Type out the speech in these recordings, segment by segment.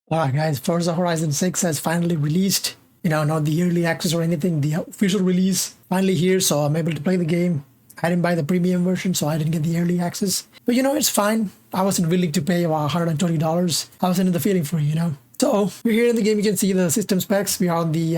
Alright guys, Forza Horizon 6 has finally released. Not the early access or anything, the official release finally here, so I'm able to play the game. I didn't buy the premium version, so I didn't get the early access. But it's fine. I wasn't willing to pay about $120. I wasn't in the feeling for it. So we're here in the game. You can see the system specs. We are on the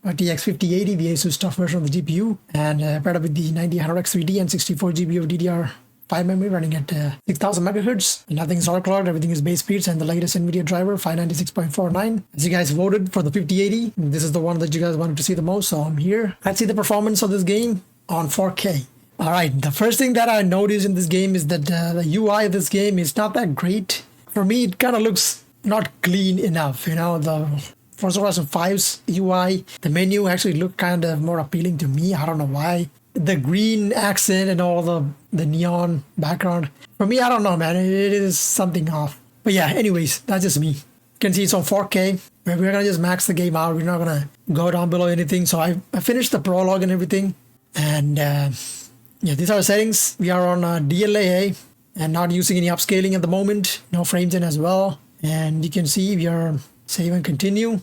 RTX 5080, the ASUS Tuf version of the GPU, and paired up with the 9000X 3D and 64 GB of DDR5 memory running at 6000 megahertz. Nothing's overclocked, everything is base speeds, and the latest NVIDIA driver 596.49. As you guys voted for the 5080, this is the one that you guys wanted to see the most, so I'm here. Let's see the performance of this game on 4K. Alright, the first thing that I noticed in this game is that the UI of this game is not that great. For me, it kind of looks not clean enough. The Forza Horizon 5's UI, the menu actually looked kind of more appealing to me. I don't know why. The green accent and all the neon background. For me, I don't know, man. It is something off. But yeah, anyways, that's just me. You can see it's on 4K. We're going to just max the game out. We're not going to go down below anything. So I finished the prologue and everything. And yeah, these are the settings. We are on DLAA and not using any upscaling at the moment. No frames in as well. And you can see we are save and continue. You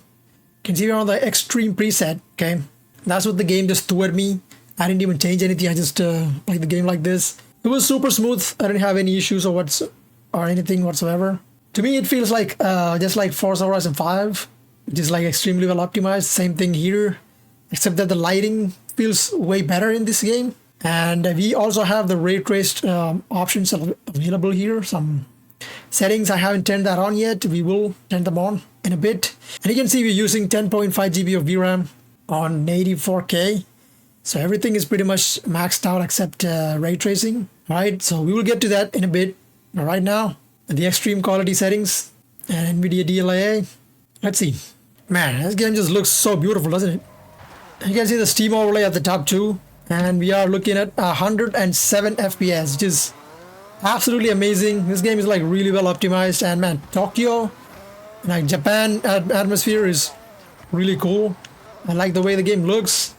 can see we're on the extreme preset. Okay, that's what the game just threw at me. I didn't even change anything. I just played the game like this. It was super smooth. I didn't have any issues or anything whatsoever. To me, it feels like just like Forza Horizon 5, which is like extremely well optimized. Same thing here, except that the lighting feels way better in this game. And we also have the ray traced options available here. Some settings, I haven't turned that on yet. We will turn them on in a bit. And you can see we're using 10.5 GB of VRAM on native 4K. So everything is pretty much maxed out except ray tracing. All right, so we will get to that in a bit. But right now, the extreme quality settings and NVIDIA DLAA. Let's see. Man, this game just looks so beautiful, doesn't it? You can see the Steam overlay at the top too. And we are looking at 107 FPS, which is absolutely amazing. This game is like really well optimized. And man, Tokyo, like Japan atmosphere is really cool. I like the way the game looks.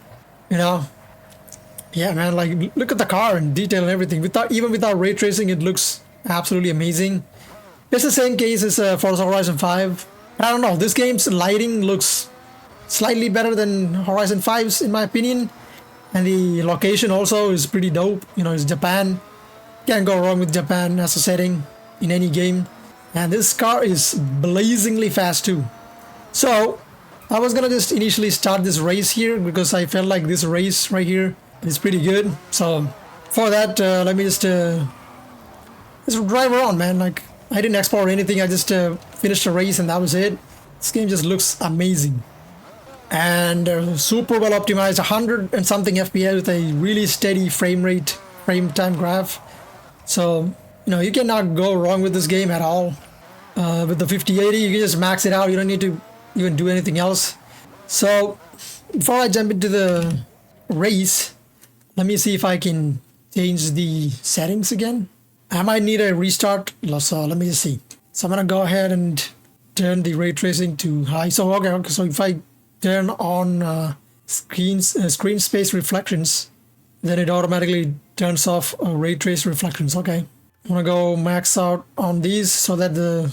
Yeah, man, like look at the car and detail and everything. Even without ray tracing, it looks absolutely amazing. It's the same case as Forza Horizon 5. I don't know, this game's lighting looks slightly better than Horizon 5's in my opinion. And the location also is pretty dope. It's Japan. Can't go wrong with Japan as a setting in any game. And this car is blazingly fast too. So I was gonna just initially start this race here because I felt like this race right here is pretty good. So for that, let me just drive around, man. Like I didn't export anything. I just finished the race and that was it. This game just looks amazing. And super well optimized, 100 and something FPS with a really steady frame time graph. So you cannot go wrong with this game at all. With the 5080, you can just max it out. You don't need to even do anything else. So before I jump into the race, let me see if I can change the settings again. I might need a restart, so let me just see. So I'm gonna go ahead and turn the ray tracing to high. So okay, so if I turn on screen space reflections, then it automatically turns off ray trace reflections. Okay, I'm gonna go max out on these so that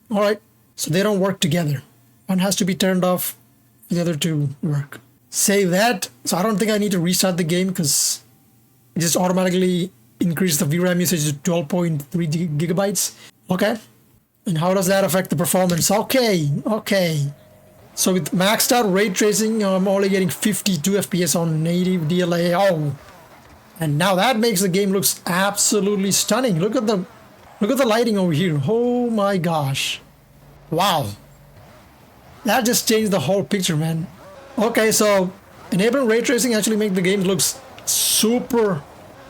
alright, so they don't work together. One has to be turned off for the other to work. Save that. So I don't think I need to restart the game because it just automatically increased the VRAM usage to 12.3 gigabytes. Okay, and how does that affect the performance? Okay. So with maxed out ray tracing, I'm only getting 52 FPS on native DLAA. Oh, and now that makes the game looks absolutely stunning. Look at the lighting over here. Oh my gosh. Wow. That just changed the whole picture, man. Okay, so enabling ray tracing actually makes the game looks super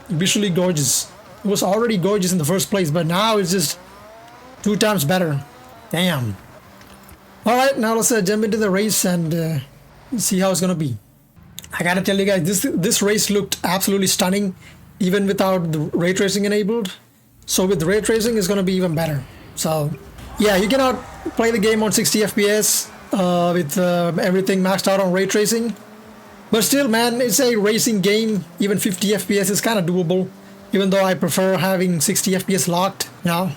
visually gorgeous. It was already gorgeous in the first place, but now it's just 2 times better. Damn. Alright, now let's jump into the race and see how it's gonna be. I gotta tell you guys, this race looked absolutely stunning, even without the ray tracing enabled. So with ray tracing, it's gonna be even better. So yeah, you cannot play the game on 60 FPS with everything maxed out on ray tracing. But still, man, it's a racing game. Even 50 FPS is kind of doable, even though I prefer having 60 FPS locked now.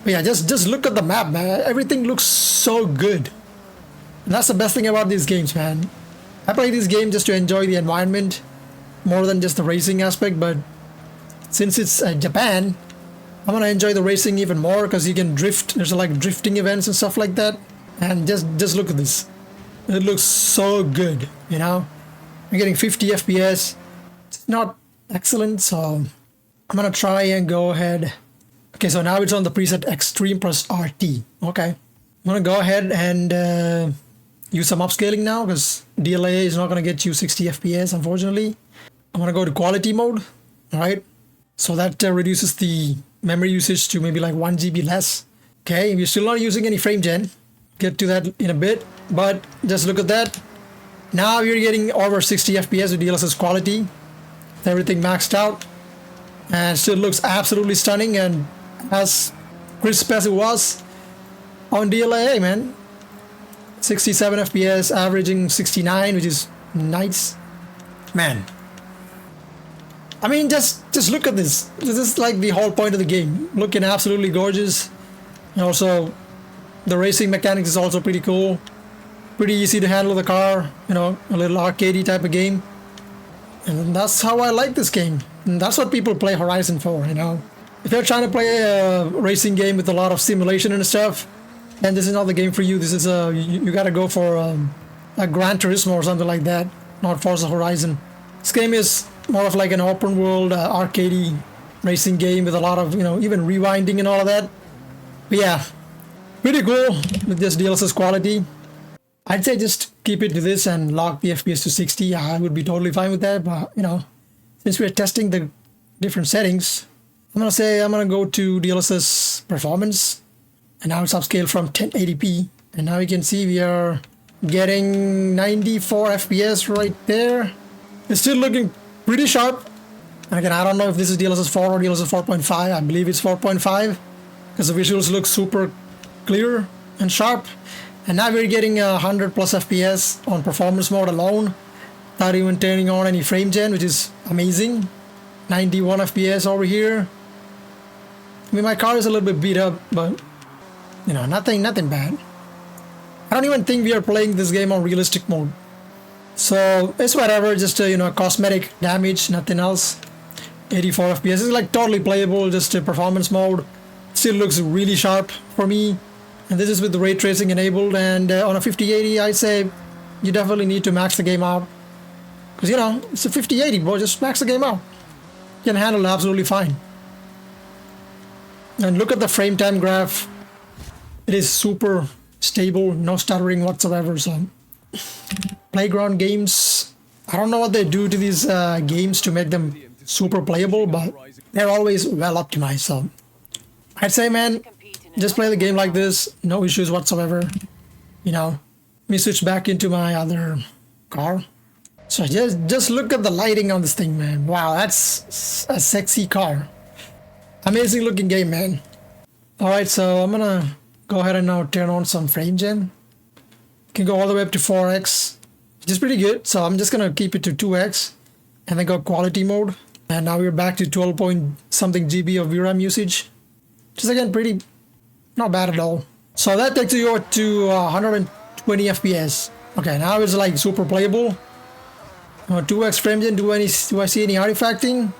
But yeah, just look at the map, man. Everything looks so good. And that's the best thing about these games, man. I play this game just to enjoy the environment more than just the racing aspect, but since it's Japan, I'm gonna enjoy the racing even more because you can drift. There's like drifting events and stuff like that. And just look at this. It looks so good, you know? I'm getting 50 FPS. It's not excellent, so I'm gonna try and go ahead. Okay, so now it's on the preset Extreme plus RT. Okay. I'm gonna go ahead and use some upscaling now because DLAA is not gonna get you 60 FPS, unfortunately. I'm gonna go to quality mode, alright? So that reduces the memory usage to maybe like 1 GB less. Okay, we're still not using any frame gen. Get to that in a bit, but just look at that. Now you're getting over 60 FPS with DLSS quality. Everything maxed out. And still looks absolutely stunning and as crisp as it was on DLAA, man. 67 FPS, averaging 69, which is nice. Man. I mean, just look at this. This is like the whole point of the game. Looking absolutely gorgeous. And also, the racing mechanics is also pretty cool. Pretty easy to handle the car. You know, a little arcadey type of game. And that's how I like this game. And that's what people play Horizon for, you know. If you're trying to play a racing game with a lot of simulation and stuff, then this is not the game for you. This is you gotta go for a Gran Turismo or something like that, not Forza Horizon. This game is more of like an open world arcadey racing game with a lot of, you know, even rewinding and all of that. But yeah, pretty cool with this DLSS quality. I'd say just keep it to this and lock the FPS to 60. I would be totally fine with that, but you know, since we're testing the different settings, I'm gonna go to DLSS performance, and now it's upscaled from 1080p, and now you can see we are getting 94 FPS right there. It's still looking pretty sharp. And again, I don't know if this is DLSS 4 or DLSS 4.5. I believe it's 4.5 because the visuals look super clear and sharp. And now we're getting 100 plus FPS on performance mode alone, without even turning on any frame gen, which is amazing. 91 FPS over here. I mean, my car is a little bit beat up, but you know, nothing bad. I don't even think we are playing this game on realistic mode. So it's whatever, just you know, cosmetic damage, nothing else. 84 FPS is like totally playable, just a performance mode. Still looks really sharp for me. And this is with the ray tracing enabled, and on a 5080 I'd say you definitely need to max the game out. Because you know, it's a 5080, bro, just max the game out. You can handle it absolutely fine. And look at the frame time graph. It is super stable, no stuttering whatsoever. So playground games, I don't know what they do to these games to make them super playable, but they're always well optimized. So I'd say, man, just play the game like this, no issues whatsoever. You know, let me switch back into my other car. So just look at the lighting on this thing, man. Wow, that's a sexy car. Amazing looking game, man. Alright, so I'm gonna go ahead and now turn on some frame gen. Can go all the way up to 4x, which is pretty good. So I'm just gonna keep it to 2x and then go quality mode. And now we're back to 12 point something GB of VRAM usage. Just again, pretty not bad at all. So that takes you to 120 FPS. Okay, now it's like super playable. 2x frame gen, do I see any artifacting?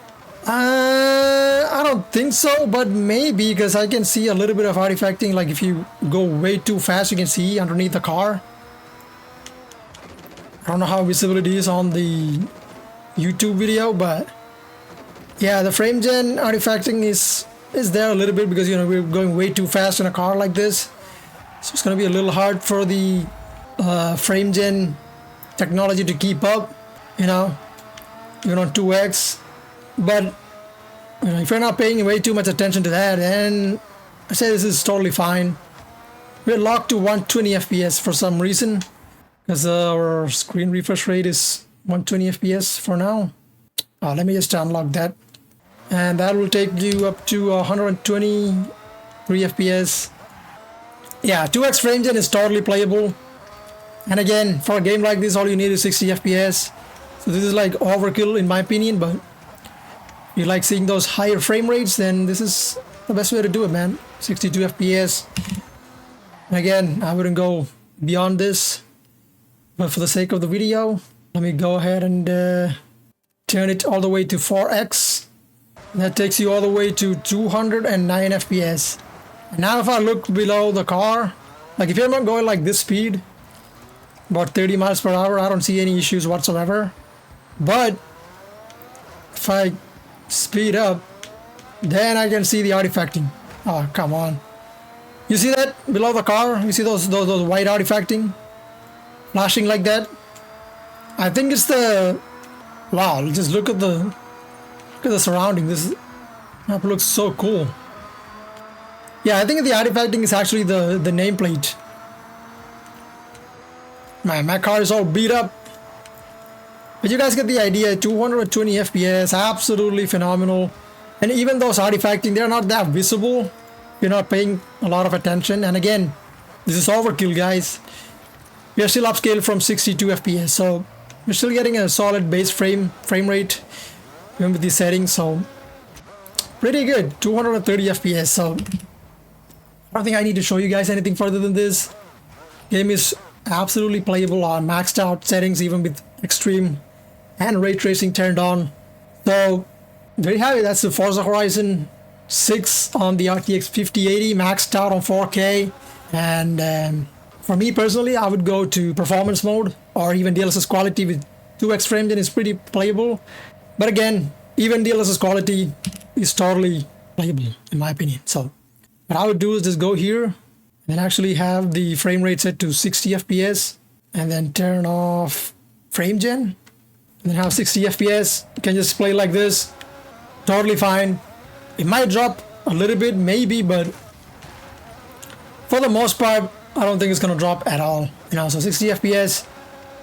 I don't think so, but maybe, because I can see a little bit of artifacting. Like if you go way too fast, you can see underneath the car. I don't know how visibility is on the YouTube video, but yeah, the frame gen artifacting is there a little bit because, you know, we're going way too fast in a car like this. So it's gonna be a little hard for the frame gen technology to keep up, you know, even on 2x. But you know, if you're not paying way too much attention to that, then I say this is totally fine. We're locked to 120 FPS for some reason, because our screen refresh rate is 120 FPS for now. Let me just unlock that, and that will take you up to 123 FPS. Yeah, 2x frame gen is totally playable. And again, for a game like this, all you need is 60 FPS. So this is like overkill in my opinion, but you like seeing those higher frame rates, then this is the best way to do it, man. 62 FPS. And again, I wouldn't go beyond this, but for the sake of the video, let me go ahead and turn it all the way to 4x. That takes you all the way to 209 FPS. And now if I look below the car, like if you're not going like this speed, about 30 miles per hour, I don't see any issues whatsoever. But if I speed up, then I can see the artifacting. Oh, come on. You see that below the car? You see those white artifacting flashing like that? I think it's the... Wow, just look at the surrounding. This map looks so cool. Yeah, I think the artifacting is actually the nameplate. Man, my car is all beat up. But you guys get the idea. 220 FPS, absolutely phenomenal. And even those artifacting, they're not that visible. You're not paying a lot of attention. And again, this is overkill, guys. We are still upscaled from 62 FPS, so we're still getting a solid base frame rate even with these settings. So pretty good. 230 FPS. So I don't think I need to show you guys anything further than this. Game is absolutely playable on maxed out settings, even with extreme and ray tracing turned on. So there you have it. That's the Forza Horizon 6 on the RTX 5080 maxed out on 4K. And for me personally, I would go to performance mode or even DLSS quality with 2x frames, and it's pretty playable. But again, even DLSS quality is totally playable in my opinion. So what I would do is just go here and actually have the frame rate set to 60 FPS and then turn off frame gen and then have 60 FPS. You can just play like this. Totally fine. It might drop a little bit, maybe, but for the most part, I don't think it's gonna drop at all. You know, so 60 FPS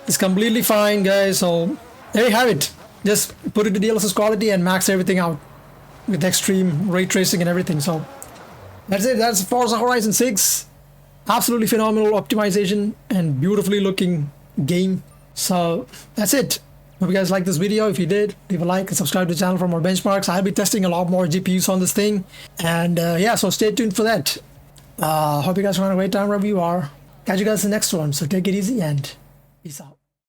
is completely fine, guys. So there you have it. Just put it to DLSS quality and max everything out with extreme ray tracing and everything. So that's it. That's Forza Horizon 6. Absolutely phenomenal optimization and beautifully looking game. So that's it. Hope you guys liked this video. If you did, leave a like and subscribe to the channel for more benchmarks. I'll be testing a lot more GPUs on this thing. And yeah, so stay tuned for that. Hope you guys are having a great time wherever you are. Catch you guys in the next one. So take it easy and peace out.